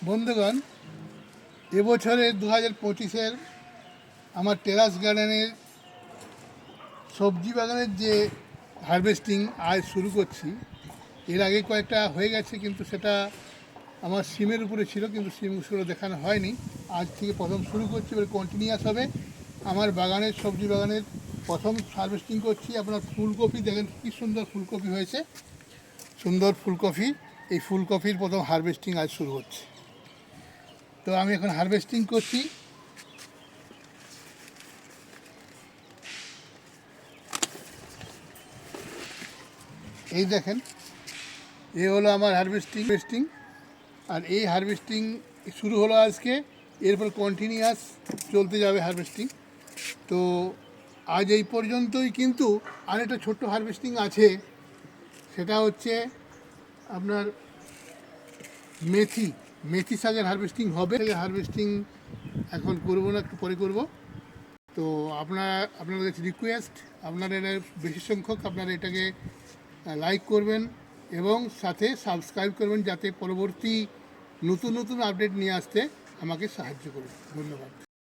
বন্ধুগণ, এবছরের 2025-এর আমার টেরাস গার্ডেনের সবজি বাগানের যে হারভেস্টিং আজ শুরু করছি। এর আগে কয়েকটা হয়ে গেছে, কিন্তু সেটা আমার সিমের উপরে ছিল, কিন্তু সিমগুলো দেখানো হয়নি। আজ থেকে প্রথম শুরু করছি, এবার কন্টিনিউয়াস হবে। আমার বাগানের সবজি বাগানের প্রথম হারভেস্টিং করছি। আপনার ফুলকপি দেখেন কী সুন্দর ফুলকপি হয়েছে, সুন্দর ফুলকপি। এই ফুলকপির প্রথম হারভেস্টিং আজ শুরু হচ্ছে। তো আমি এখন হারভেস্টিং করছি। এই দেখেন, এ হলো আমার হারভেস্টিং। আর এই হারভেস্টিং শুরু হলো আজকে, এরপর কন্টিনিউয়াস চলতে যাবে হারভেস্টিং। তো আজ এই পর্যন্তই, কিন্তু আরেকটা ছোট্ট হারভেস্টিং আছে। সেটা হচ্ছে আপনার মেথি শাকের হারভেস্টিং হবে। হারভেস্টিং এখন করবো না, একটু পরে করব। তো আপনাদের কাছে রিকোয়েস্ট, আপনারা এটা বেশি সংখ্যক আপনারা এটাকে লাইক করবেন এবং সাথে সাবস্ক্রাইব করবেন, যাতে পরবর্তী নতুন নতুন আপডেট নিয়ে আসতে আমাকে সাহায্য করবেন। ধন্যবাদ।